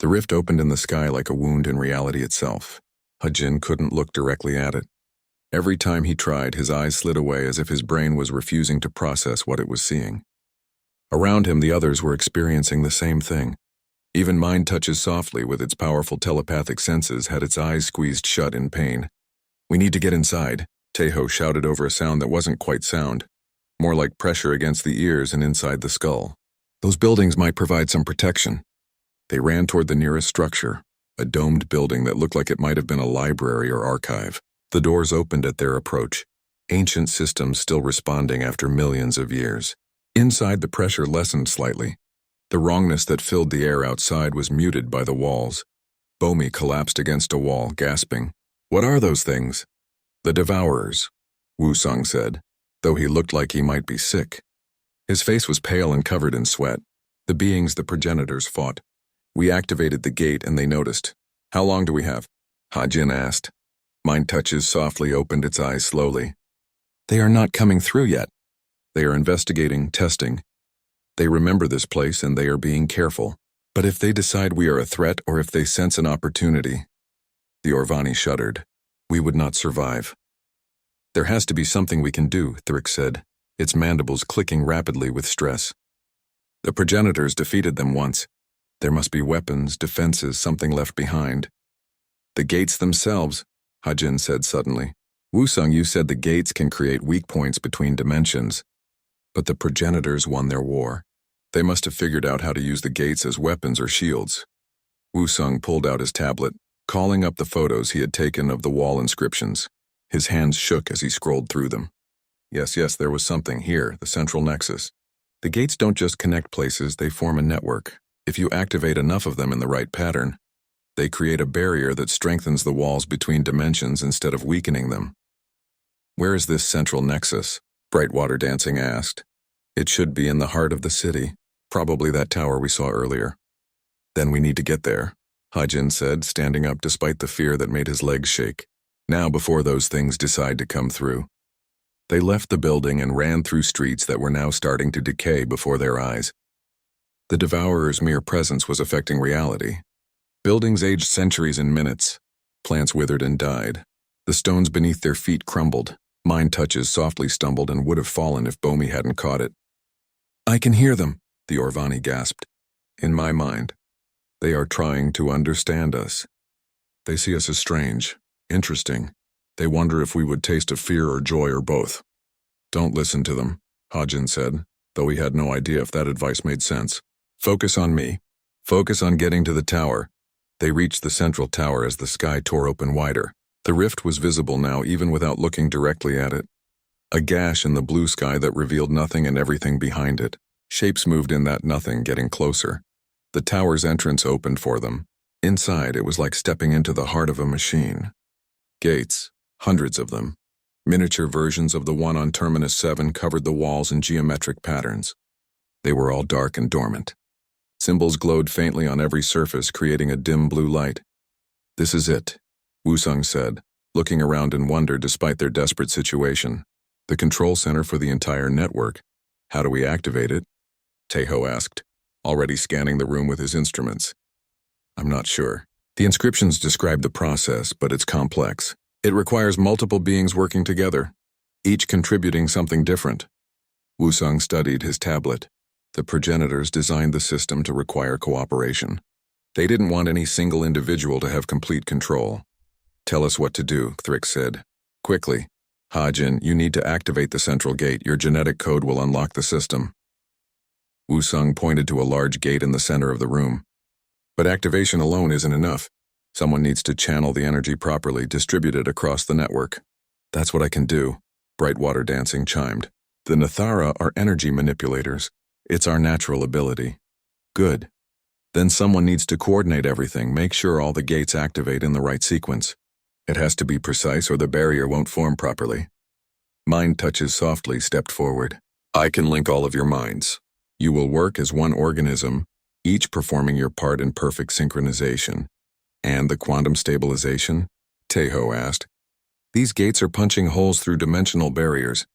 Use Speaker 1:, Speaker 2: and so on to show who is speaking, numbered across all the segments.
Speaker 1: The rift opened in the sky like a wound in reality itself. Hajin couldn't look directly at it. Every time he tried, his eyes slid away as if his brain was refusing to process what it was seeing. Around him, the others were experiencing the same thing. Even Mind Touches Softly, with its powerful telepathic senses, had its eyes squeezed shut in pain. "We need to get inside," Tejo shouted over a sound that wasn't quite sound, more like pressure against the ears and inside the skull. "Those buildings might provide some protection." They ran toward the nearest structure, a domed building that looked like it might have been a library or archive. The doors opened at their approach, ancient systems still responding after millions of years. Inside, the pressure lessened slightly. The wrongness that filled the air outside was muted by the walls. Bomi collapsed against a wall, gasping. "What are those things?" "The Devourers," Wusong said, though he looked like he might be sick. His face was pale and covered in sweat. "The beings the progenitors fought. We activated the gate and they noticed." "How long do we have?" Hajin asked. Mind Touches Softly opened its eyes slowly. "They are not coming through yet. They are investigating, testing. They remember this place and they are being careful. But if they decide we are a threat or if they sense an opportunity," the Orvani shuddered, "we would not survive." "There has to be something we can do," Thrick said, its mandibles clicking rapidly with stress. "The progenitors defeated them once. There must be weapons, defenses, something left behind." "The gates themselves," Hajin said suddenly. "Wusong, you said the gates can create weak points between dimensions. But the progenitors won their war. They must have figured out how to use the gates as weapons or shields." Wusong pulled out his tablet, calling up the photos he had taken of the wall inscriptions. His hands shook as he scrolled through them. Yes, there was something here, the central nexus. The gates don't just connect places, they form a network. If you activate enough of them in the right pattern, they create a barrier that strengthens the walls between dimensions instead of weakening them. "Where is this central nexus?" Brightwater Dancing asked. "It should be in the heart of the city, probably that tower we saw earlier." "Then we need to get there," Hajin said, standing up despite the fear that made his legs shake. "Now before those things decide to come through." They left the building and ran through streets that were now starting to decay before their eyes. The Devourer's mere presence was affecting reality. Buildings aged centuries in minutes. Plants withered and died. The stones beneath their feet crumbled. Mind Touches Softly stumbled and would have fallen if Bomi hadn't caught it. "I can hear them," the Orvani gasped. "In my mind, they are trying to understand us. They see us as strange, interesting. They wonder if we would taste of fear or joy or both." "Don't listen to them," Hajin said, though he had no idea if that advice made sense. "Focus on me. Focus on getting to the tower." They reached the central tower as the sky tore open wider. The rift was visible now even without looking directly at it. A gash in the blue sky that revealed nothing and everything behind it. Shapes moved in that nothing, getting closer. The tower's entrance opened for them. Inside, it was like stepping into the heart of a machine. Gates, hundreds of them. Miniature versions of the one on Terminus 7 covered the walls in geometric patterns. They were all dark and dormant. Symbols glowed faintly on every surface, creating a dim blue light. "This is it," Wusong said, looking around in wonder despite their desperate situation. "The control center for the entire network. How do we activate it?" Tejo asked, already scanning the room with his instruments. "I'm not sure. The inscriptions describe the process, but it's complex. It requires multiple beings working together, each contributing something different." Wusong studied his tablet. The progenitors designed the system to require cooperation. They didn't want any single individual to have complete control. "Tell us what to do," Thrick said. "Quickly. Hajin, you need to activate the central gate. Your genetic code will unlock the system." Wusong pointed to a large gate in the center of the room. "But activation alone isn't enough. Someone needs to channel the energy properly, distribute it across the network." "That's what I can do," Brightwater Dancing chimed. "The Nathara are energy manipulators. It's our natural ability." "Good. Then someone needs to coordinate everything, make sure all the gates activate in the right sequence. It has to be precise or the barrier won't form properly." Mind Touches Softly stepped forward. "I can link all of your minds. You will work as one organism, each performing your part in perfect synchronization." "And the quantum stabilization?" Tejo asked. "These gates are punching holes through dimensional barriers.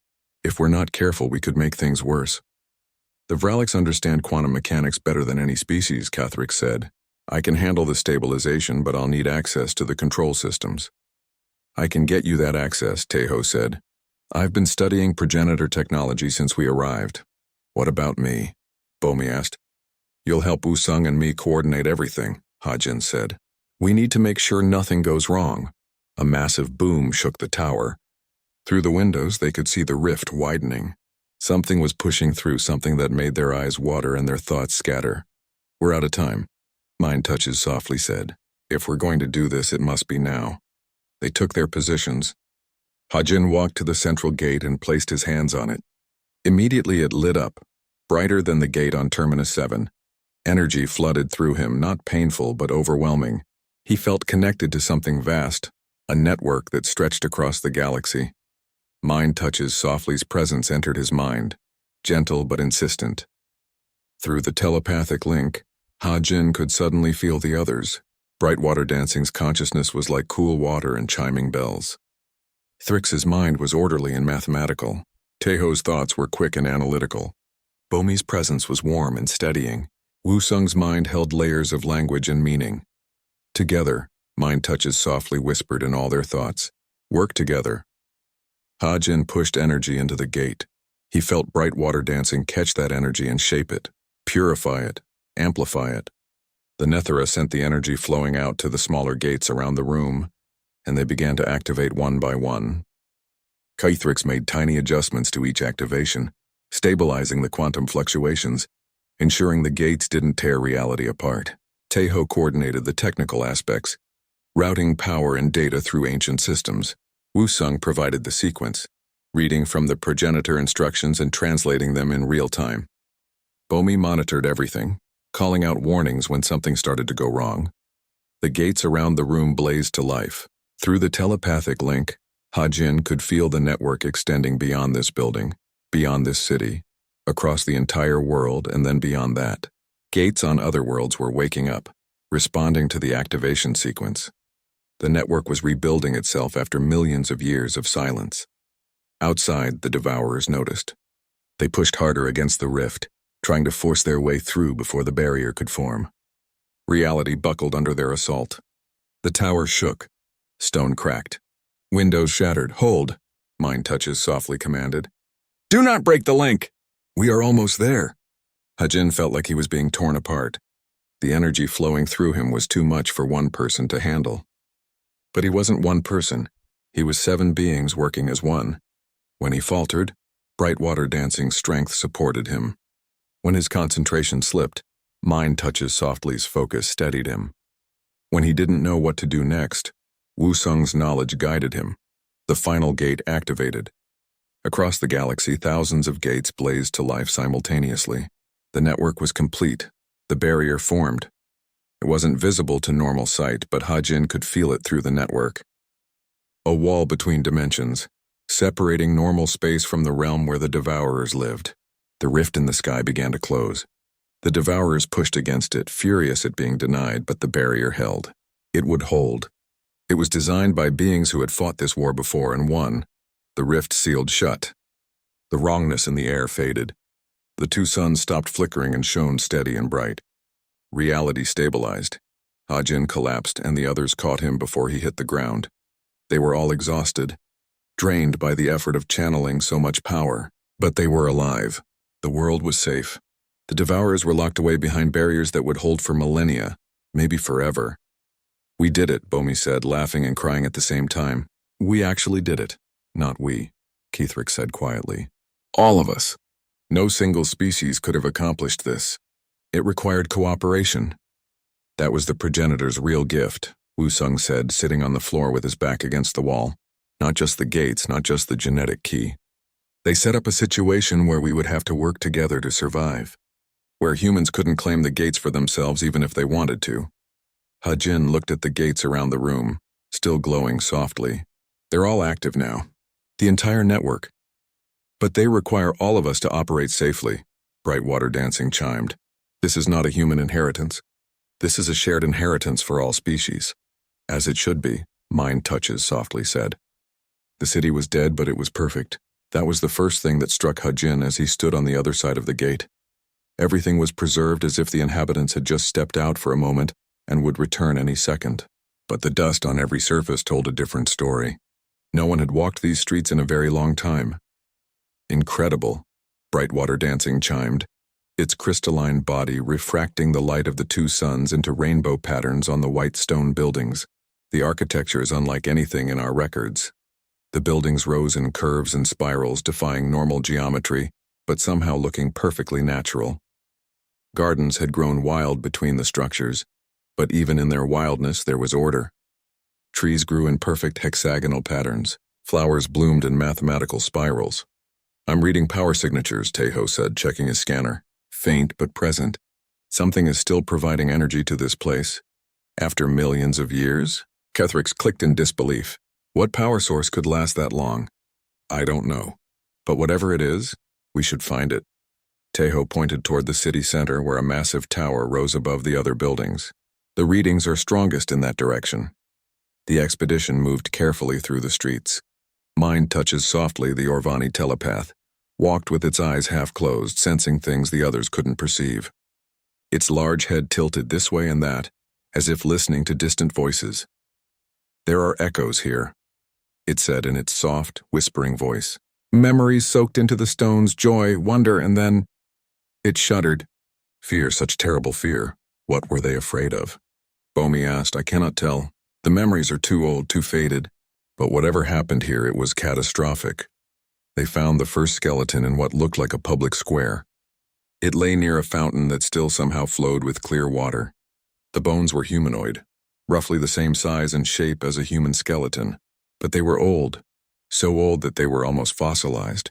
Speaker 1: If we're not careful, we could make things worse." "The Vralics understand quantum mechanics better than any species," Catherick said. I can handle the stabilization, but I'll need access to the control systems. I can get you that access, Tejo said. I've been studying progenitor technology since we arrived. What about me? Bomi asked. You'll help Wusung and me coordinate everything, Hajin said. We need to make sure nothing goes wrong. A massive boom shook the tower. Through the windows, they could see the rift widening. Something was pushing through, something that made their eyes water and their thoughts scatter. We're out of time, Mind Touches softly said. If we're going to do this, it must be now. They took their positions. Hajin walked to the central gate and placed his hands on it. Immediately it lit up, brighter than the gate on Terminus 7. Energy flooded through him, not painful but overwhelming. He felt connected to something vast, a network that stretched across the galaxy. Mind Touches softly's presence entered his mind, gentle but insistent. Through the telepathic link, Hajin could suddenly feel the others. Brightwater Dancing's consciousness was like cool water and chiming bells. Thrix's mind was orderly and mathematical. Tejo's thoughts were quick and analytical. Bomi's presence was warm and steadying. Wusung's mind held layers of language and meaning. Together, Mind Touches softly whispered in all their thoughts. Work together. Hajin pushed energy into the gate. He felt Brightwater Dancing catch that energy and shape it, purify it, amplify it. The Nethera sent the energy flowing out to the smaller gates around the room, and they began to activate one by one. Kythrix made tiny adjustments to each activation, stabilizing the quantum fluctuations, ensuring the gates didn't tear reality apart. Tejo coordinated the technical aspects, routing power and data through ancient systems. Wusung provided the sequence, reading from the progenitor instructions and translating them in real time. Bomi monitored everything, calling out warnings when something started to go wrong. The gates around the room blazed to life. Through the telepathic link, Hajin could feel the network extending beyond this building, beyond this city, across the entire world, and then beyond that. Gates on other worlds were waking up, responding to the activation sequence. The network was rebuilding itself after millions of years of silence. Outside, the Devourers noticed. They pushed harder against the rift, trying to force their way through before the barrier could form. Reality buckled under their assault. The tower shook. Stone cracked. Windows shattered. Hold, Mind Touches softly commanded. Do not break the link! We are almost there. Hajin felt like he was being torn apart. The energy flowing through him was too much for one person to handle. But he wasn't one person. He was 7 beings working as one. When he faltered, Brightwater Dancing's strength supported him. When his concentration slipped, Mind Touches softly's focus steadied him. When he didn't know what to do next, Wusung's knowledge guided him. The final gate activated. Across the galaxy, thousands of gates blazed to life simultaneously. The network was complete. The barrier formed. It wasn't visible to normal sight, but Hajin could feel it through the network. A wall between dimensions, separating normal space from the realm where the Devourers lived. The rift in the sky began to close. The Devourers pushed against it, furious at being denied, but the barrier held. It would hold. It was designed by beings who had fought this war before and won. The rift sealed shut. The wrongness in the air faded. The 2 suns stopped flickering and shone steady and bright. Reality stabilized. Hajin collapsed and the others caught him before he hit the ground. They were all exhausted, drained by the effort of channeling so much power, but they were alive. The world was safe. The Devourers were locked away behind barriers that would hold for millennia, maybe forever. We did it, Bomi said, laughing and crying at the same time. We actually did it. Not we, Kythrix said quietly. All of us. No single species could have accomplished this. It required cooperation. That was the progenitor's real gift, Wusung said, sitting on the floor with his back against the wall. Not just the gates, not just the genetic key. They set up a situation where we would have to work together to survive. Where humans couldn't claim the gates for themselves even if they wanted to. Hajin looked at the gates around the room, still glowing softly. They're all active now. The entire network. But they require all of us to operate safely, Brightwater Dancing chimed. This is not a human inheritance. This is a shared inheritance for all species. As it should be, Mind Touches softly said. The city was dead, but it was perfect. That was the first thing that struck Hajin as he stood on the other side of the gate. Everything was preserved as if the inhabitants had just stepped out for a moment, and would return any second. But the dust on every surface told a different story. No one had walked these streets in a very long time. Incredible, Brightwater Dancing chimed, its crystalline body refracting the light of the two suns into rainbow patterns on the white stone buildings. The architecture is unlike anything in our records. The buildings rose in curves and spirals, defying normal geometry, but somehow looking perfectly natural. Gardens had grown wild between the structures, but even in their wildness there was order. Trees grew in perfect hexagonal patterns. Flowers bloomed in mathematical spirals. "I'm reading power signatures," Tejo said, checking his scanner. "Faint but present. Something is still providing energy to this place. After millions of years?" Kethrix clicked in disbelief. What power source could last that long? "I don't know. But whatever it is, we should find it." Tejo pointed toward the city center where a massive tower rose above the other buildings. "The readings are strongest in that direction." The expedition moved carefully through the streets. Mind touches softly, the Orvani telepath walked with its eyes half closed, sensing things the others couldn't perceive. Its large head tilted this way and that, as if listening to distant voices. "There are echoes here," it said in its soft, whispering voice. "Memories soaked into the stones, joy, wonder, and then—" It shuddered. Fear, such terrible fear. What were they afraid of? Bomi asked. "I cannot tell. The memories are too old, too faded. But whatever happened here, it was catastrophic." They found the first skeleton in what looked like a public square. It lay near a fountain that still somehow flowed with clear water. The bones were humanoid, roughly the same size and shape as a human skeleton, but they were old, so old that they were almost fossilized.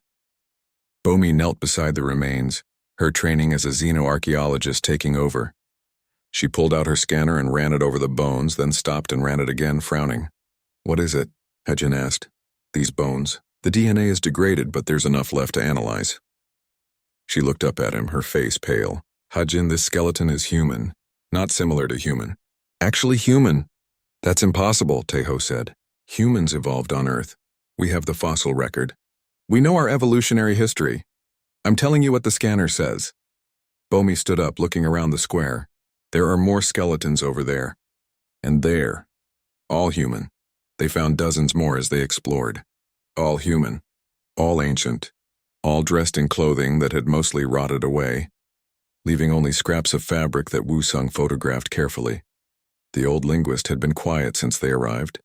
Speaker 1: Bomi knelt beside the remains, her training as a xenoarchaeologist taking over. She pulled out her scanner and ran it over the bones, then stopped and ran it again, frowning. "What is it?" Hejin asked. "These bones. The DNA is degraded, but there's enough left to analyze." She looked up at him, her face pale. "Hajin, this skeleton is human, not similar to human." "Actually human." "That's impossible," Tejo said. "Humans evolved on Earth. We have the fossil record. We know our evolutionary history. I'm telling you what the scanner says." Bomi stood up, looking around the square. "There are more skeletons over there. And there. All human. They found dozens more as they explored. All human. All ancient. All dressed in clothing that had mostly rotted away, leaving only scraps of fabric that Wusung photographed carefully. The old linguist had been quiet since they arrived.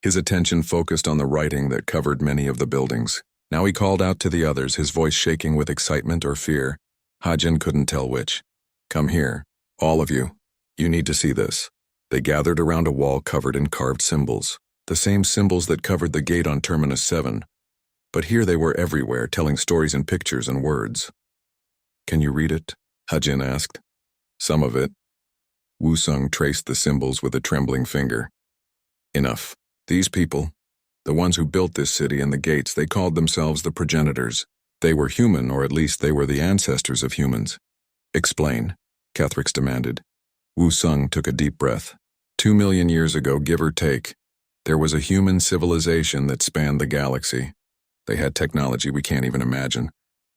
Speaker 1: His attention focused on the writing that covered many of the buildings. Now he called out to the others, his voice shaking with excitement or fear. Hajin couldn't tell which. "Come here, all of you. You need to see this." They gathered around a wall covered in carved symbols, the same symbols that covered the gate on Terminus 7. But here they were everywhere, telling stories in pictures and words. "Can you read it?" Hajin asked. "Some of it." Wusung traced the symbols with a trembling finger. "Enough. These people, the ones who built this city and the gates, they called themselves the progenitors. They were human, or at least they were the ancestors of humans." "Explain," Kethrix demanded. Wusung took a deep breath. 2 million years ago, give or take, there was a human civilization that spanned the galaxy. They had technology we can't even imagine.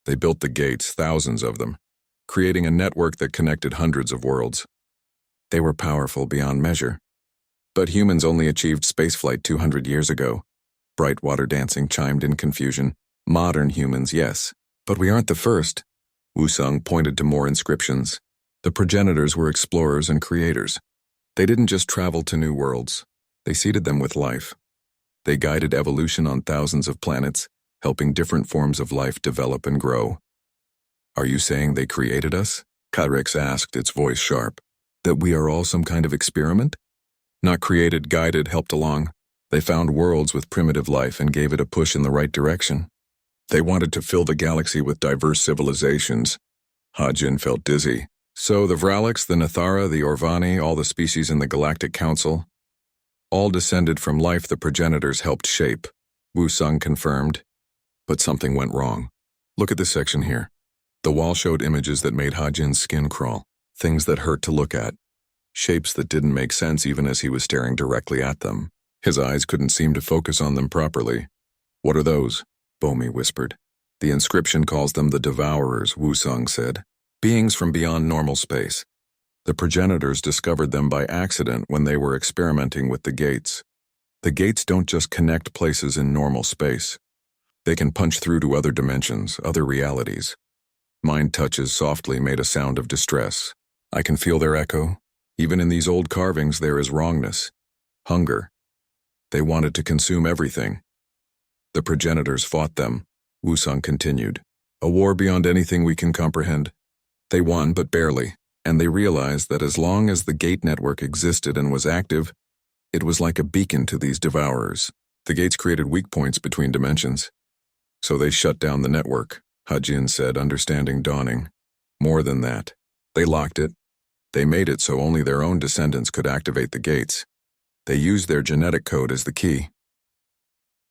Speaker 1: They built the gates, thousands of them, creating a network that connected hundreds of worlds. They were powerful beyond measure. But humans only achieved spaceflight 200 years ago. Brightwater Dancing chimed in confusion. "Modern humans, yes. But we aren't the first." Wusung pointed to more inscriptions. The progenitors were explorers and creators. They didn't just travel to new worlds. They seeded them with life. They guided evolution on thousands of planets, helping different forms of life develop and grow. "Are you saying they created us?" Kethrix asked, its voice sharp. "That we are all some kind of experiment?" "Not created, guided, helped along. They found worlds with primitive life and gave it a push in the right direction. They wanted to fill the galaxy with diverse civilizations." Hajin felt dizzy. "So the Vralics, the Nathara, the Orvani, all the species in the Galactic Council, all descended from life the progenitors helped shape," Wusung confirmed. But something went wrong. "Look at this section here." The wall showed images that made Hajin's skin crawl, things that hurt to look at, shapes that didn't make sense even as he was staring directly at them. His eyes couldn't seem to focus on them properly. "What are those?" Bomi whispered. "The inscription calls them the Devourers," Wusung said. "Beings from beyond normal space. The progenitors discovered them by accident when they were experimenting with the gates. The gates don't just connect places in normal space. They can punch through to other dimensions, other realities. Mind touches softly made a sound of distress. I can feel their echo. Even in these old carvings there is wrongness, hunger. They wanted to consume everything. The progenitors fought them, Wusong continued. A war beyond anything we can comprehend. They won, but barely, and they realized that as long as the gate network existed and was active, it was like a beacon to these devourers. The gates created weak points between dimensions. So they shut down the network, Hajin said, understanding dawning. More than that. They locked it. They made it so only their own descendants could activate the gates. They used their genetic code as the key.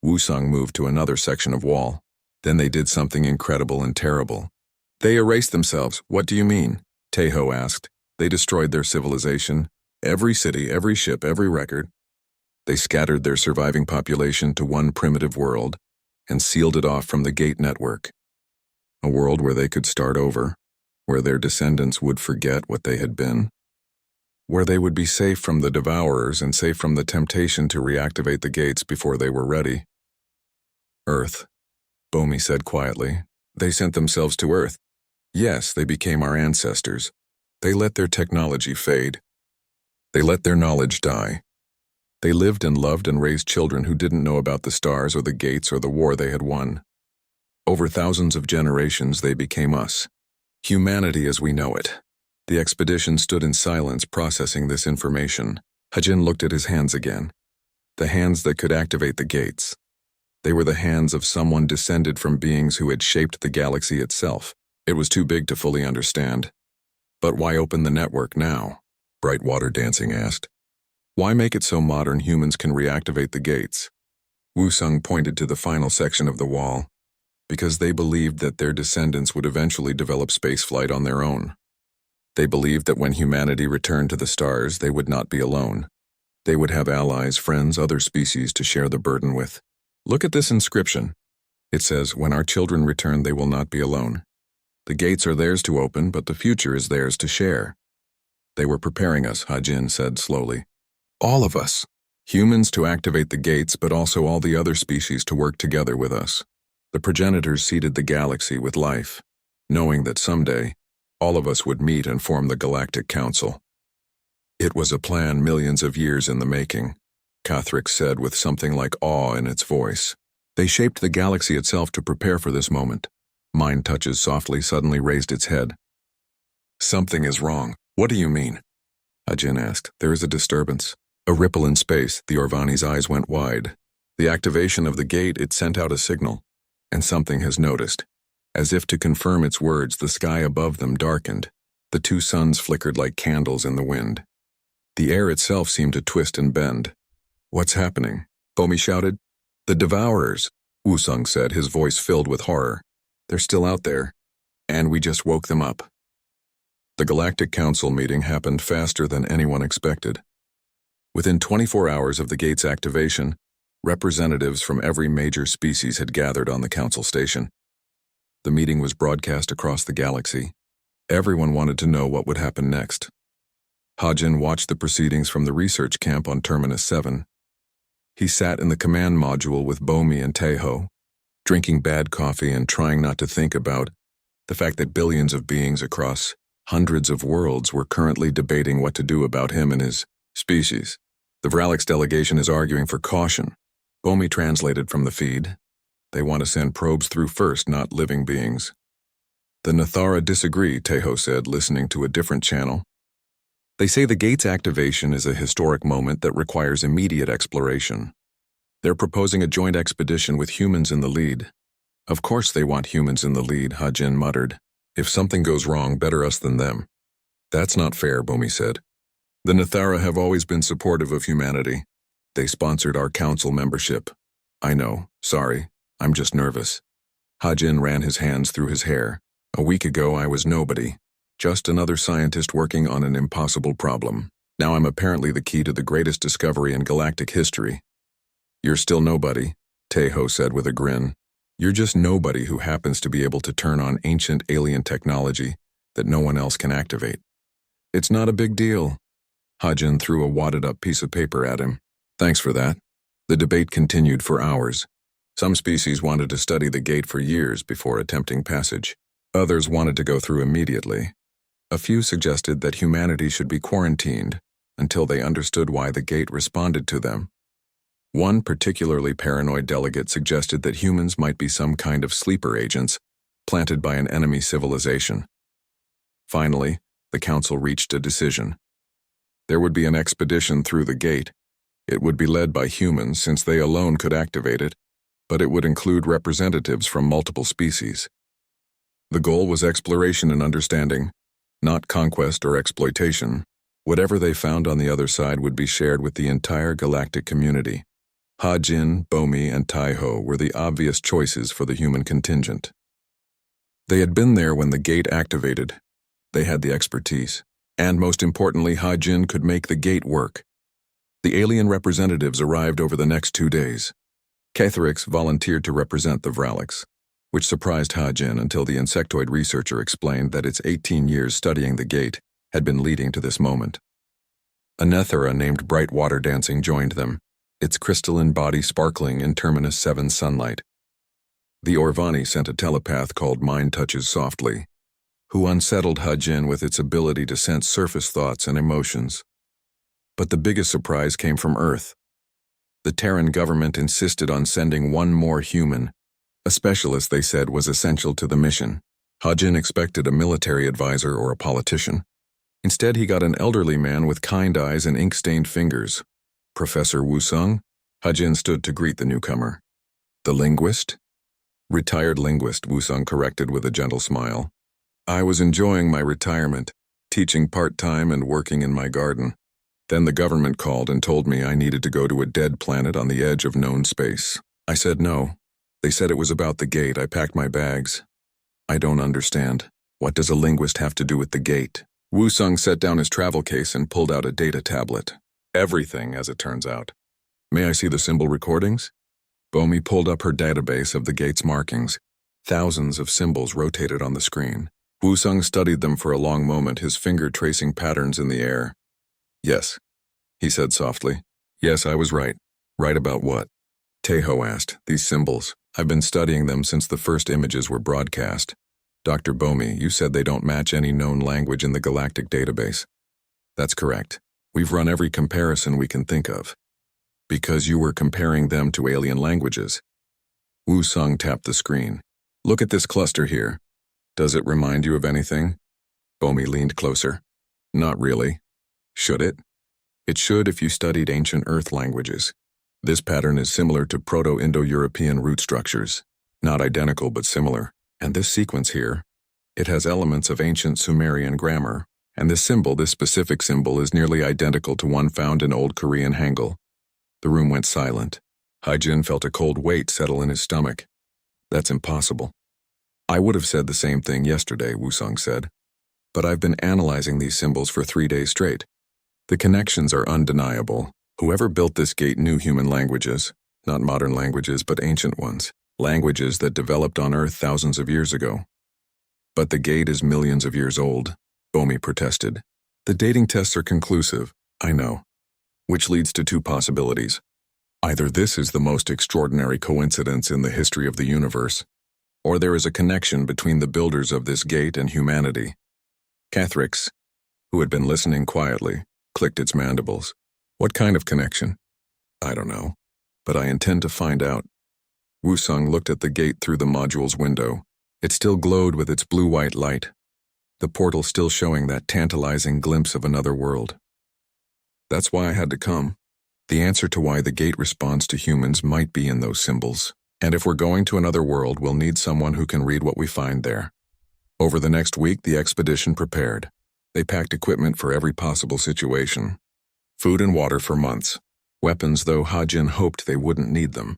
Speaker 1: Wusong moved to another section of wall. Then they did something incredible and terrible. They erased themselves. What do you mean? Taeho asked. They destroyed their civilization, every city, every ship, every record. They scattered their surviving population to one primitive world and sealed it off from the gate network. A world where they could start over, where their descendants would forget what they had been, where they would be safe from the devourers and safe from the temptation to reactivate the gates before they were ready. Earth, Bomi said quietly. They sent themselves to Earth. Yes, they became our ancestors. They let their technology fade. They let their knowledge die. They lived and loved and raised children who didn't know about the stars or the gates or the war they had won. Over thousands of generations they became us. Humanity as we know it. The expedition stood in silence processing this information. Hajin looked at his hands again. The hands that could activate the gates. They were the hands of someone descended from beings who had shaped the galaxy itself. It was too big to fully understand. But why open the network now? Brightwater Dancing asked. Why make it so modern humans can reactivate the gates? Wusong pointed to the final section of the wall. Because they believed that their descendants would eventually develop spaceflight on their own. They believed that when humanity returned to the stars, they would not be alone. They would have allies, friends, other species to share the burden with. Look at this inscription. It says, when our children return, they will not be alone. The gates are theirs to open, but the future is theirs to share. They were preparing us, Hajin said slowly. All of us. Humans to activate the gates, but also all the other species to work together with us. The progenitors seeded the galaxy with life, knowing that someday, all of us would meet and form the Galactic Council. It was a plan millions of years in the making, Cathric said with something like awe in its voice. They shaped the galaxy itself to prepare for this moment. Mind Touches softly suddenly raised its head. Something is wrong. What do you mean? Hajin asked. There is a disturbance. A ripple in space. The Orvani's eyes went wide. The activation of the gate, it sent out a signal. And something has noticed. As if to confirm its words, the sky above them darkened. The two suns flickered like candles in the wind. The air itself seemed to twist and bend. What's happening? Bomi shouted. The Devourers, Wusong said, his voice filled with horror. They're still out there, and we just woke them up. The Galactic Council meeting happened faster than anyone expected. Within 24 hours of the gate's activation, representatives from every major species had gathered on the council station. The meeting was broadcast across the galaxy. Everyone wanted to know what would happen next. Hajin watched the proceedings from the research camp on Terminus 7. He sat in the command module with Bomi and Taeho, drinking bad coffee and trying not to think about the fact that billions of beings across hundreds of worlds were currently debating what to do about him and his species. The Vralix delegation is arguing for caution. Bomi translated from the feed. They want to send probes through first, not living beings. The Nathara disagree, Taeho said, listening to a different channel. They say the gate's activation is a historic moment that requires immediate exploration. They're proposing a joint expedition with humans in the lead. Of course they want humans in the lead, Hajin muttered. If something goes wrong, better us than them. That's not fair, Bomi said. The Nathara have always been supportive of humanity. They sponsored our council membership. I know, sorry, I'm just nervous. Hajin ran his hands through his hair. A week ago I was nobody. Just another scientist working on an impossible problem. Now I'm apparently the key to the greatest discovery in galactic history. You're still nobody, Taeho said with a grin. You're just nobody who happens to be able to turn on ancient alien technology that no one else can activate. It's not a big deal. Hajin threw a wadded-up piece of paper at him. Thanks for that. The debate continued for hours. Some species wanted to study the gate for years before attempting passage. Others wanted to go through immediately. A few suggested that humanity should be quarantined until they understood why the gate responded to them. One particularly paranoid delegate suggested that humans might be some kind of sleeper agents planted by an enemy civilization. Finally, the council reached a decision. There would be an expedition through the gate. It would be led by humans since they alone could activate it, but it would include representatives from multiple species. The goal was exploration and understanding, not conquest or exploitation. Whatever they found on the other side would be shared with the entire galactic community. Hajin, Bomi, and Taiho were the obvious choices for the human contingent. They had been there when the gate activated. They had the expertise. And most importantly, Hajin could make the gate work. The alien representatives arrived over the next 2 days. Catherix volunteered to represent the Vralics, which surprised Hajin until the insectoid researcher explained that its 18 years studying the gate had been leading to this moment. A Nethera named Bright Water Dancing joined them, its crystalline body sparkling in Terminus 7 sunlight. The Orvani sent a telepath called Mind Touches Softly, who unsettled Hajin with its ability to sense surface thoughts and emotions. But the biggest surprise came from Earth. The Terran government insisted on sending one more human. A specialist, they said, was essential to the mission. Hajin expected a military advisor or a politician. Instead, he got an elderly man with kind eyes and ink-stained fingers. Professor Wusung? Hajin stood to greet the newcomer. The linguist? Retired linguist, Wusung corrected with a gentle smile. I was enjoying my retirement, teaching part-time and working in my garden. Then the government called and told me I needed to go to a dead planet on the edge of known space. I said no. They said it was about the gate. I packed my bags. I don't understand. What does a linguist have to do with the gate? Wusung set down his travel case and pulled out a data tablet. Everything, as it turns out. May I see the symbol recordings? Bomi pulled up her database of the gate's markings. Thousands of symbols rotated on the screen. Wusung studied them for a long moment, his finger tracing patterns in the air. Yes, he said softly. Yes, I was right. Right about what? Taiho asked. These symbols. I've been studying them since the first images were broadcast. Dr. Bomi, you said they don't match any known language in the galactic database. That's correct. We've run every comparison we can think of. Because you were comparing them to alien languages. Wusung tapped the screen. Look at this cluster here. Does it remind you of anything? Bomi leaned closer. Not really. Should it? It should if you studied ancient Earth languages. This pattern is similar to Proto-Indo-European root structures. Not identical, but similar. And this sequence here, it has elements of ancient Sumerian grammar. And this specific symbol, is nearly identical to one found in Old Korean Hangul. The room went silent. Hajin felt a cold weight settle in his stomach. That's impossible. I would have said the same thing yesterday, Wusung said. But I've been analyzing these symbols for 3 days straight. The connections are undeniable. Whoever built this gate knew human languages, not modern languages, but ancient ones, languages that developed on Earth thousands of years ago. But the gate is millions of years old, Bomi protested. The dating tests are conclusive, I know, which leads to 2 possibilities. Either this is the most extraordinary coincidence in the history of the universe, or there is a connection between the builders of this gate and humanity. Catherix, who had been listening quietly, clicked its mandibles. What kind of connection? I don't know, but I intend to find out. Wusung looked at the gate through the module's window. It still glowed with its blue-white light, the portal still showing that tantalizing glimpse of another world. That's why I had to come. The answer to why the gate responds to humans might be in those symbols. And if we're going to another world, we'll need someone who can read what we find there. Over the next week, the expedition prepared. They packed equipment for every possible situation. Food and water for months. Weapons, though Hajin hoped they wouldn't need them.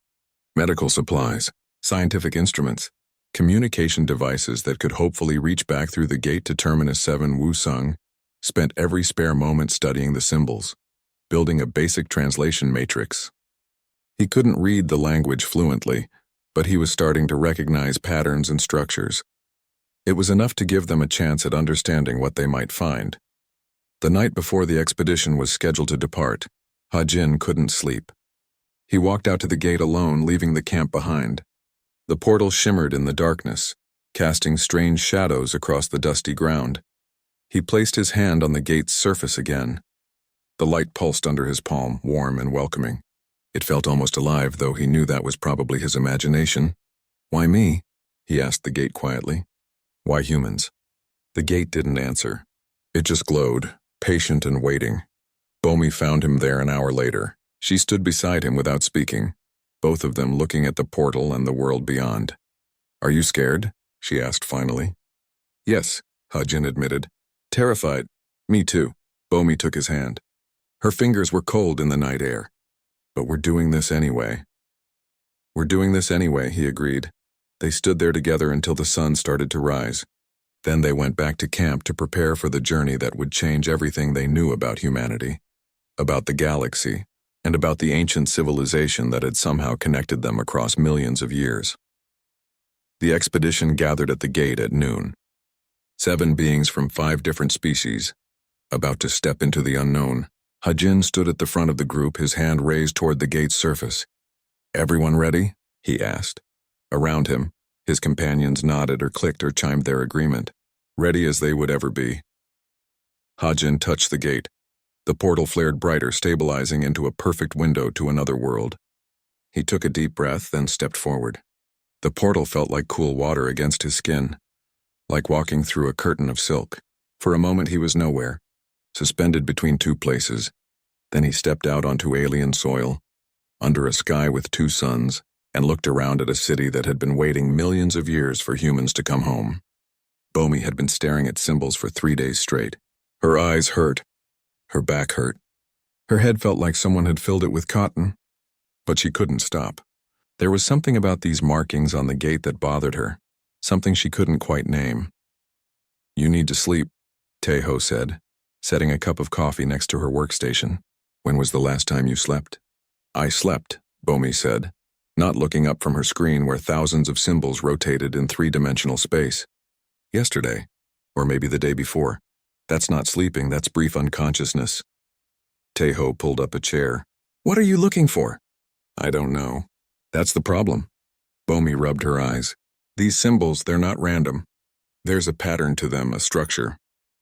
Speaker 1: Medical supplies, scientific instruments, communication devices that could hopefully reach back through the gate to Terminus 7. Wusung spent every spare moment studying the symbols, building a basic translation matrix. He couldn't read the language fluently, but he was starting to recognize patterns and structures. It was enough to give them a chance at understanding what they might find. The night before the expedition was scheduled to depart, Ha-Jin couldn't sleep. He walked out to the gate alone, leaving the camp behind. The portal shimmered in the darkness, casting strange shadows across the dusty ground. He placed his hand on the gate's surface again. The light pulsed under his palm, warm and welcoming. It felt almost alive, though he knew that was probably his imagination. "Why me?" he asked the gate quietly. "Why humans?" The gate didn't answer. It just glowed, patient and waiting. Bomi found him there an hour later. She stood beside him without speaking, both of them looking at the portal and the world beyond. "Are you scared?" she asked finally. "Yes," Ha-Jin admitted. "Terrified." "Me too." Bomi took his hand. Her fingers were cold in the night air. "But we're doing this anyway." "We're doing this anyway," he agreed. They stood there together until the sun started to rise. Then they went back to camp to prepare for the journey that would change everything they knew about humanity, about the galaxy, and about the ancient civilization that had somehow connected them across millions of years. The expedition gathered at the gate at noon. 7 beings from 5 different species, about to step into the unknown. Ha-Jin stood at the front of the group, his hand raised toward the gate's surface. "Everyone ready?" he asked. Around him, his companions nodded or clicked or chimed their agreement, ready as they would ever be. Ha-Jin touched the gate. The portal flared brighter, stabilizing into a perfect window to another world. He took a deep breath, then stepped forward. The portal felt like cool water against his skin, like walking through a curtain of silk. For a moment he was nowhere, suspended between 2 places. Then he stepped out onto alien soil, under a sky with 2 suns, and looked around at a city that had been waiting millions of years for humans to come home. Bomi had been staring at symbols for 3 days straight. Her eyes hurt. Her back hurt. Her head felt like someone had filled it with cotton. But she couldn't stop. There was something about these markings on the gate that bothered her, something she couldn't quite name. "You need to sleep," Taeho said, setting a cup of coffee next to her workstation. "When was the last time you slept?" "I slept," Bomi said, not looking up from her screen where thousands of symbols rotated in 3-dimensional space. "Yesterday, or maybe the day before. That's not sleeping, that's brief unconsciousness." Taeho pulled up a chair. "What are you looking for?" "I don't know. That's the problem." Bomi rubbed her eyes. "These symbols, they're not random. There's a pattern to them, a structure.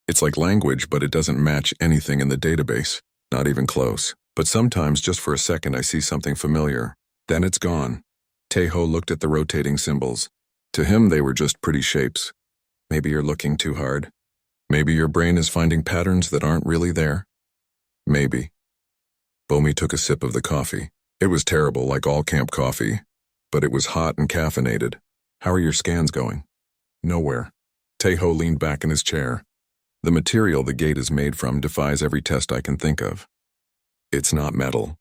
Speaker 1: It's like language, but it doesn't match anything in the database, not even close. But sometimes, just for a second, I see something familiar. Then it's gone." Taeho looked at the rotating symbols. To him, they were just pretty shapes. "Maybe you're looking too hard. Maybe your brain is finding patterns that aren't really there. Maybe." Bomi took a sip of the coffee. It was terrible, like all camp coffee, but it was hot and caffeinated. "How are your scans going?" "Nowhere." Taeho leaned back in his chair. "The material the gate is made from defies every test I can think of. It's not metal.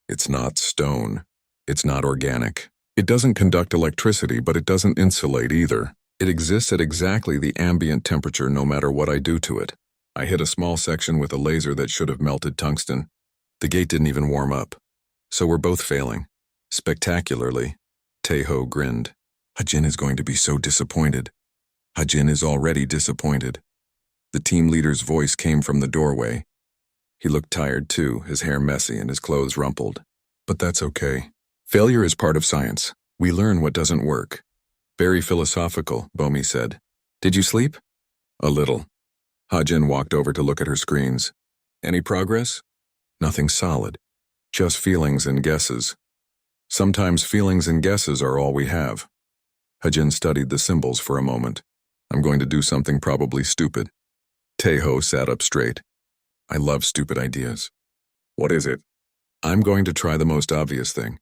Speaker 1: It's not stone. It's not organic. It doesn't conduct electricity, but it doesn't insulate either. It exists at exactly the ambient temperature no matter what I do to it. I hit a small section with a laser that should have melted tungsten. The gate didn't even warm up. So we're both failing. Spectacularly." Taeho grinned. "Ha-Jin is going to be so disappointed." "Ha-Jin is already disappointed." The team leader's voice came from the doorway. He looked tired too, his hair messy and his clothes rumpled. "But that's okay. Failure is part of science. We learn what doesn't work." "Very philosophical," Bomi said. "Did you sleep?" "A little." Ha-Jin walked over to look at her screens. "Any progress?" "Nothing solid. Just feelings and guesses. Sometimes feelings and guesses are all we have." Ha-Jin studied the symbols for a moment. "I'm going to do something probably stupid." Taeho sat up straight. "I love stupid ideas." "What is it?" "I'm going to try the most obvious thing.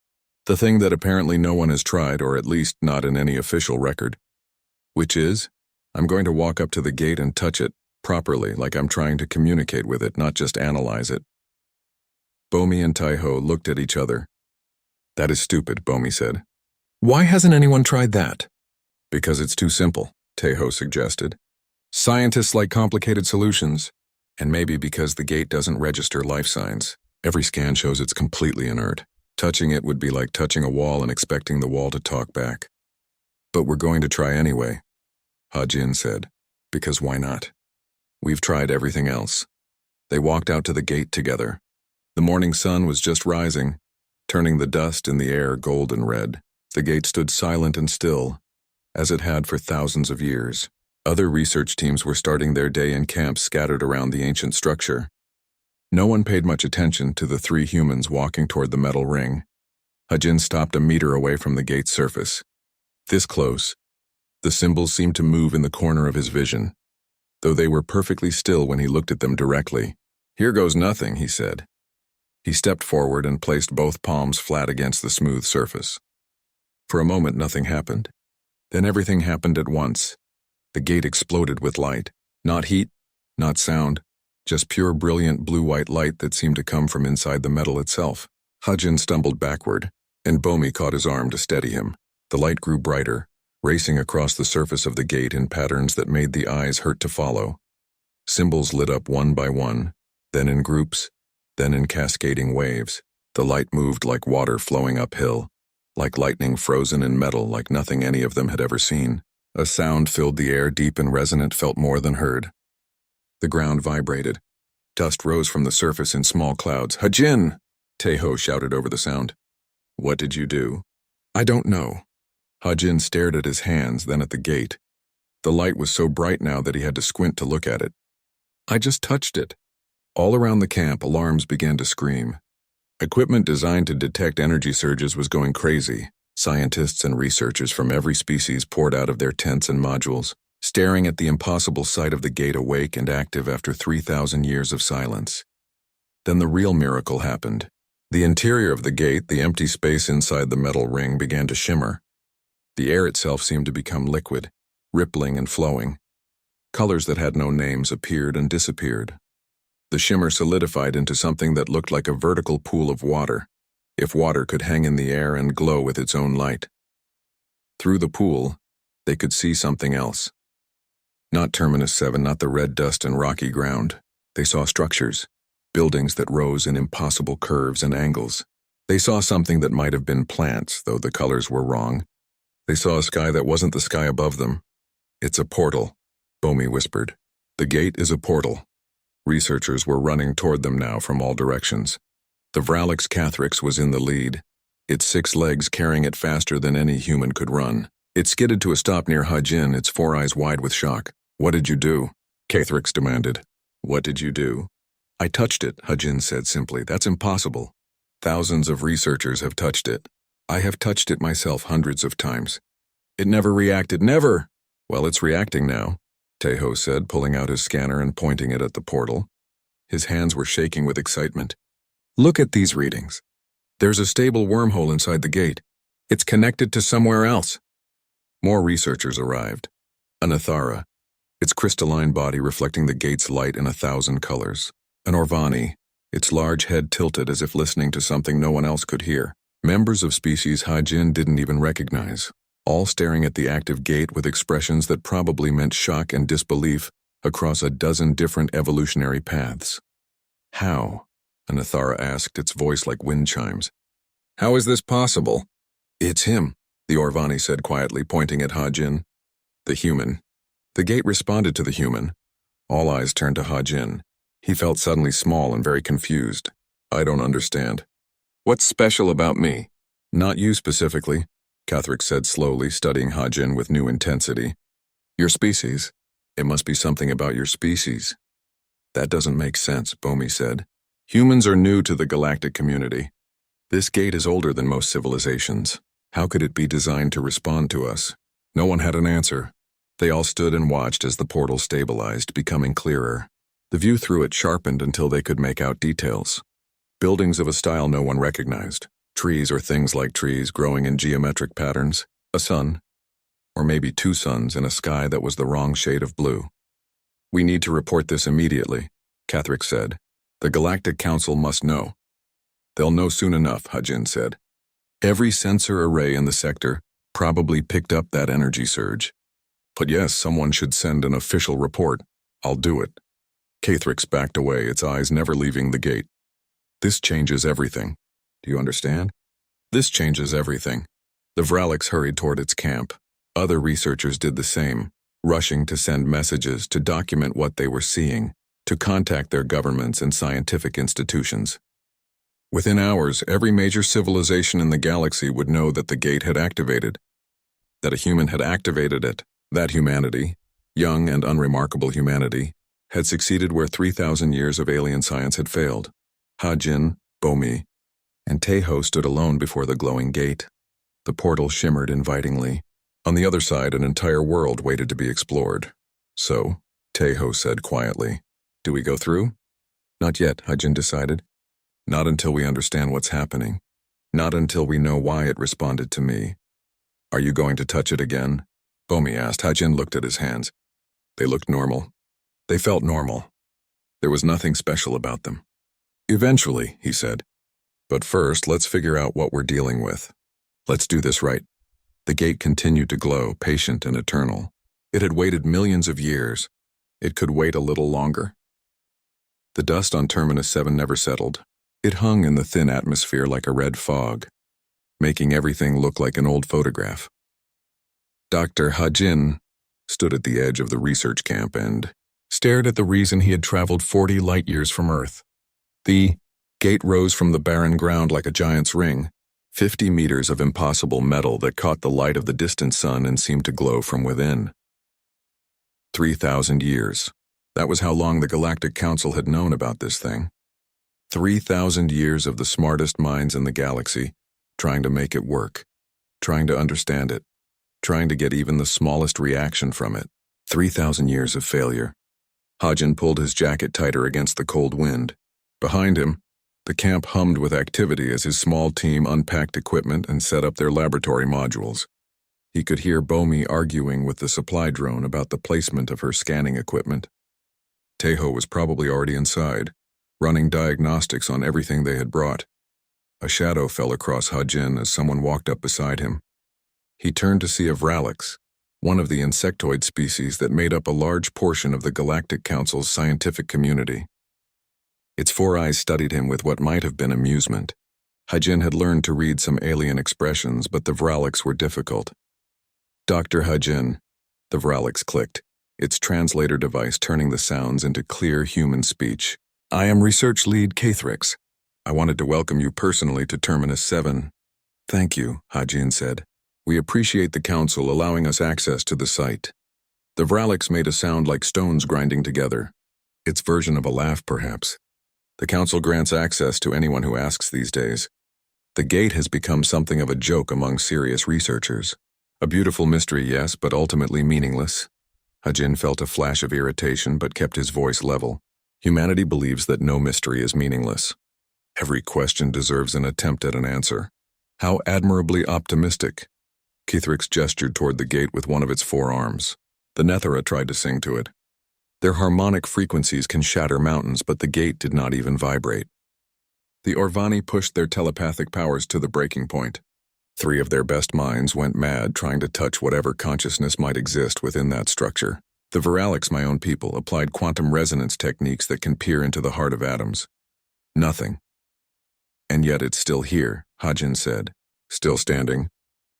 Speaker 1: The thing that apparently no one has tried, or at least not in any official record. Which is, I'm going to walk up to the gate and touch it, properly, like I'm trying to communicate with it, not just analyze it." Bomi and Taeho looked at each other. "That is stupid," Bomi said. "Why hasn't anyone tried that?" "Because it's too simple," Taeho suggested. "Scientists like complicated solutions. And maybe because the gate doesn't register life signs. Every scan shows it's completely inert. Touching it would be like touching a wall and expecting the wall to talk back." "But we're going to try anyway," Ha-Jin said. "Because why not? We've tried everything else." They walked out to the gate together. The morning sun was just rising, turning the dust in the air golden red. The gate stood silent and still, as it had for thousands of years. Other research teams were starting their day in camps scattered around the ancient structure. No one paid much attention to the three humans walking toward the metal ring. Hajin stopped a meter away from the gate's surface. This close, the symbols seemed to move in the corner of his vision, though they were perfectly still when he looked at them directly. "Here goes nothing," he said. He stepped forward and placed both palms flat against the smooth surface. For a moment, nothing happened. Then everything happened at once. The gate exploded with light. Not heat, not sound, just pure brilliant blue-white light that seemed to come from inside the metal itself. Hajin stumbled backward, and Bomi caught his arm to steady him. The light grew brighter, racing across the surface of the gate in patterns that made the eyes hurt to follow. Symbols lit up one by one, then in groups, then in cascading waves. The light moved like water flowing uphill, like lightning frozen in metal, like nothing any of them had ever seen. A sound filled the air, deep and resonant, felt more than heard. The ground vibrated. Dust rose from the surface in small clouds. "Hajin!" Teho shouted over the sound. "What did you do?" "I don't know." Hajin stared at his hands, then at the gate. The light was so bright now that he had to squint to look at it. "I just touched it." All around the camp, alarms began to scream. Equipment designed to detect energy surges was going crazy. Scientists and researchers from every species poured out of their tents and modules, staring at the impossible sight of the gate awake and active after 3,000 years of silence. Then the real miracle happened. The interior of the gate, the empty space inside the metal ring, began to shimmer. The air itself seemed to become liquid, rippling and flowing. Colors that had no names appeared and disappeared. The shimmer solidified into something that looked like a vertical pool of water, if water could hang in the air and glow with its own light. Through the pool, they could see something else. Not Terminus 7, not the red dust and rocky ground. They saw structures, buildings that rose in impossible curves and angles. They saw something that might have been plants, though the colors were wrong. They saw a sky that wasn't the sky above them. "It's a portal," Bomi whispered. "The gate is a portal." Researchers were running toward them now from all directions. The Vralix Cathrix was in the lead, its 6 legs carrying it faster than any human could run. It skidded to a stop near Hajin, its 4 eyes wide with shock. "What did you do?" Cathrix demanded. "What did you do?" "I touched it," Hajin said simply. "That's impossible. Thousands of researchers have touched it. I have touched it myself hundreds of times. It never reacted, never!" "Well, it's reacting now," Teho said, pulling out his scanner and pointing it at the portal. His hands were shaking with excitement. "Look at these readings. There's a stable wormhole inside the gate. It's connected to somewhere else." More researchers arrived. An Athara, its crystalline body reflecting the gate's light in 1,000 colors. An Orvani, its large head tilted as if listening to something no one else could hear. Members of species Hajin didn't even recognize, all staring at the active gate with expressions that probably meant shock and disbelief across a dozen different evolutionary paths. "How?" an Athara asked, its voice like wind chimes. "How is this possible?" "It's him," the Orvani said quietly, pointing at Hajin. "The human." The gate responded to the human. All eyes turned to Hajin. He felt suddenly small and very confused. "I don't understand. What's special about me?" "Not you specifically," Cathrix said slowly, studying Hajin with new intensity. "Your species. It must be something about your species." "That doesn't make sense," Bomi said. "Humans are new to the galactic community. This gate is older than most civilizations. How could it be designed to respond to us?" No one had an answer. They all stood and watched as the portal stabilized, becoming clearer. The view through it sharpened until they could make out details. Buildings of a style no one recognized. Trees or things like trees growing in geometric patterns. A sun, or maybe 2 suns in a sky that was the wrong shade of blue. "We need to report this immediately," Cathrix said. "The Galactic Council must know." "They'll know soon enough," Hajin said. "Every sensor array in the sector probably picked up that energy surge. But yes, someone should send an official report. I'll do it." Cathrix backed away, its eyes never leaving the gate. "This changes everything. Do you understand? This changes everything." The Vralix hurried toward its camp. Other researchers did the same, rushing to send messages, to document what they were seeing, to contact their governments and scientific institutions. Within hours, every major civilization in the galaxy would know that the gate had activated, that a human had activated it, that humanity, young and unremarkable humanity, had succeeded where 3,000 years of alien science had failed. Hajin, Bomi, and Teho stood alone before the glowing gate. The portal shimmered invitingly. On the other side, an entire world waited to be explored. So, Teho said quietly, "Do we go through?" "Not yet," Hajin decided. "Not until we understand what's happening. Not until we know why it responded to me." "Are you going to touch it again?" Bomi asked. Hajin looked at his hands. They looked normal. They felt normal. There was nothing special about them. "Eventually," he said. "But first, let's figure out what we're dealing with. Let's do this right." The gate continued to glow, patient and eternal. It had waited millions of years. It could wait a little longer. The dust on Terminus 7 never settled. It hung in the thin atmosphere like a red fog, making everything look like an old photograph. Dr. Hajin stood at the edge of the research camp and stared at the reason he had traveled 40 light-years from Earth. The gate rose from the barren ground like a giant's ring, 50 meters of impossible metal that caught the light of the distant sun and seemed to glow from within. 3,000 years. That was how long the Galactic Council had known about this thing. 3,000 years of the smartest minds in the galaxy, trying to make it work, trying to understand it, trying to get even the smallest reaction from it. 3,000 years of failure. Hajin pulled his jacket tighter against the cold wind. Behind him, the camp hummed with activity as his small team unpacked equipment and set up their laboratory modules. He could hear Bomi arguing with the supply drone about the placement of her scanning equipment. Teho was probably already inside, running diagnostics on everything they had brought. A shadow fell across Hajin as someone walked up beside him. He turned to see a Vralix, one of the insectoid species that made up a large portion of the Galactic Council's scientific community. Its 4 eyes studied him with what might have been amusement. Hajin had learned to read some alien expressions, but the Vralix were difficult. "Dr. Hajin," the Vralix clicked, its translator device turning the sounds into clear human speech. "I am Research Lead Kathrix. I wanted to welcome you personally to Terminus 7. "Thank you," Hajin said. "We appreciate the Council allowing us access to the site." The Vralix made a sound like stones grinding together. Its version of a laugh, perhaps. The Council grants access to anyone who asks these days. The gate has become something of a joke among serious researchers. A beautiful mystery, yes, but ultimately meaningless. Hajin felt a flash of irritation but kept his voice level. Humanity believes that no mystery is meaningless. Every question deserves an attempt at an answer. How admirably optimistic. Kathrix gestured toward the gate with one of its 4 arms. The Nethera tried to sing to it. Their harmonic frequencies can shatter mountains, but the gate did not even vibrate. The Orvani pushed their telepathic powers to the breaking point. 3 of their best minds went mad trying to touch whatever consciousness might exist within that structure. The Vralix, my own people, applied quantum resonance techniques that can peer into the heart of atoms. Nothing. "And yet it's still here," Hajin said. "Still standing.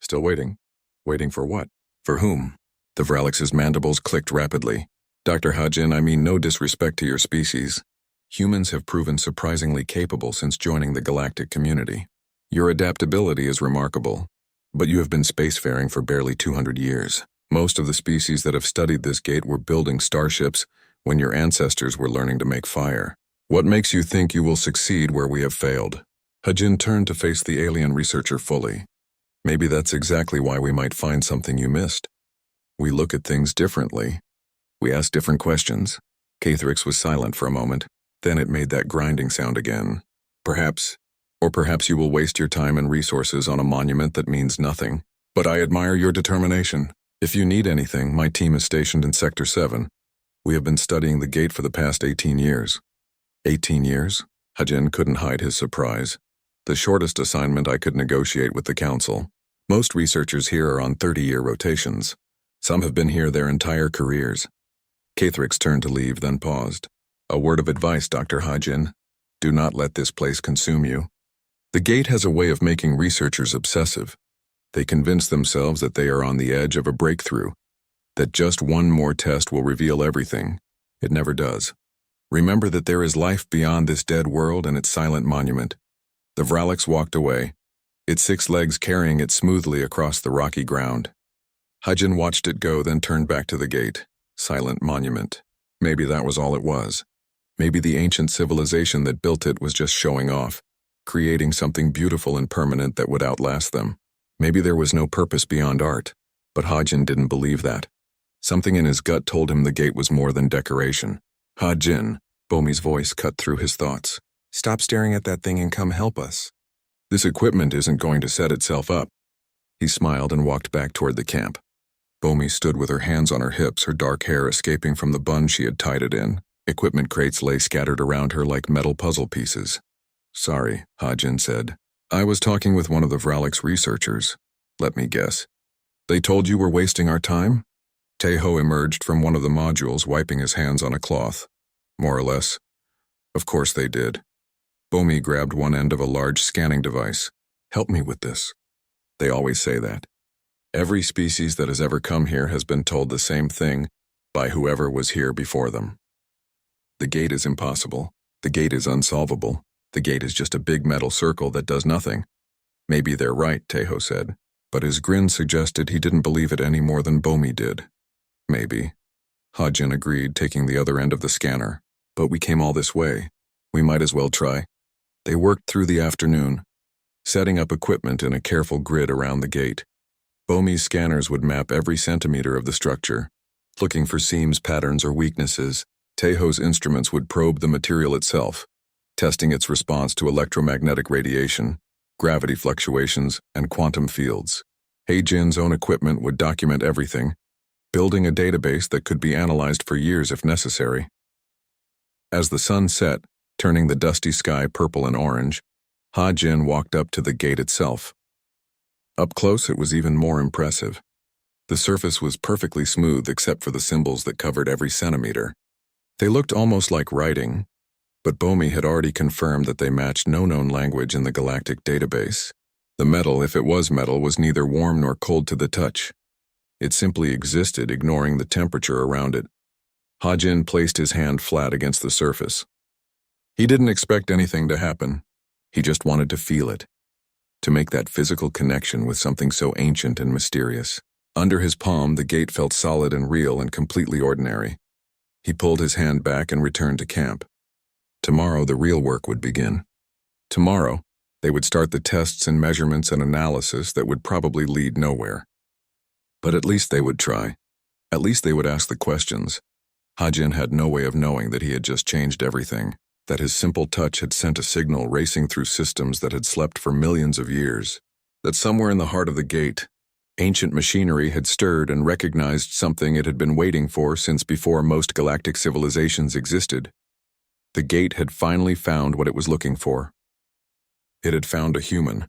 Speaker 1: Still waiting. Waiting for what? For whom?" The Vralix's mandibles clicked rapidly. "Dr. Hajin, I mean no disrespect to your species. Humans have proven surprisingly capable since joining the galactic community. Your adaptability is remarkable, but you have been spacefaring for barely 200 years. Most of the species that have studied this gate were building starships when your ancestors were learning to make fire. What makes you think you will succeed where we have failed?" Hajin turned to face the alien researcher fully. "Maybe that's exactly why we might find something you missed. We look at things differently. We ask different questions." Kathrix was silent for a moment. Then it made that grinding sound again. Perhaps you will waste your time and resources on a monument that means nothing. But I admire your determination. If you need anything, my team is stationed in Sector 7. We have been studying the gate for the past 18 years. 18 years? Hajin couldn't hide his surprise. The shortest assignment I could negotiate with the Council. Most researchers here are on 30-year rotations. Some have been here their entire careers. Kathrix turned to leave, then paused. "A word of advice, Dr. Hajin. Do not let this place consume you. The gate has a way of making researchers obsessive. They convince themselves that they are on the edge of a breakthrough, that just one more test will reveal everything. It never does. Remember that there is life beyond this dead world and its silent monument. The Vralix walked away, its 6 legs carrying it smoothly across the rocky ground. Hudgen watched it go, then turned back to the gate. Silent monument. Maybe that was all it was. Maybe the ancient civilization that built it was just showing off, creating something beautiful and permanent that would outlast them. Maybe there was no purpose beyond art. But Hudgen didn't believe that. Something in his gut told him the gate was more than decoration. Hudgen, Bomi's voice cut through his thoughts. Stop staring at that thing and come help us. This equipment isn't going to set itself up. He smiled and walked back toward the camp. Bomi stood with her hands on her hips, her dark hair escaping from the bun she had tied it in. Equipment crates lay scattered around her like metal puzzle pieces. Sorry, Hudgen said. I was talking with one of the Vralix researchers. Let me guess. They told you we're wasting our time? Tejo emerged from one of the modules, wiping his hands on a cloth. More or less. Of course they did. Bomi grabbed one end of a large scanning device. Help me with this. They always say that. Every species that has ever come here has been told the same thing by whoever was here before them. The gate is impossible. The gate is unsolvable. The gate is just a big metal circle that does nothing. Maybe they're right, Tejo said, but his grin suggested he didn't believe it any more than Bomi did. Maybe. Hudgen agreed, taking the other end of the scanner. But we came all this way. We might as well try. They worked through the afternoon, setting up equipment in a careful grid around the gate. Bomi's scanners would map every centimeter of the structure, looking for seams, patterns, or weaknesses. Tejo's instruments would probe the material itself, testing its response to electromagnetic radiation, gravity fluctuations, and quantum fields. Hudgen's own equipment would document everything, building a database that could be analyzed for years if necessary. As the sun set, turning the dusty sky purple and orange, Hudgen walked up to the gate itself. Up close, it was even more impressive. The surface was perfectly smooth except for the symbols that covered every centimeter. They looked almost like writing, but Bomi had already confirmed that they matched no known language in the galactic database. The metal, if it was metal, was neither warm nor cold to the touch. It simply existed, ignoring the temperature around it. Hudgen placed his hand flat against the surface. He didn't expect anything to happen. He just wanted to feel it, to make that physical connection with something so ancient and mysterious. Under his palm, the gate felt solid and real and completely ordinary. He pulled his hand back and returned to camp. Tomorrow, the real work would begin. Tomorrow, they would start the tests and measurements and analysis that would probably lead nowhere. But at least they would try. At least they would ask the questions. Hudgen had no way of knowing that he had just changed everything, that his simple touch had sent a signal racing through systems that had slept for millions of years, that somewhere in the heart of the gate, ancient machinery had stirred and recognized something it had been waiting for since before most galactic civilizations existed. The gate had finally found what it was looking for. It had found a human,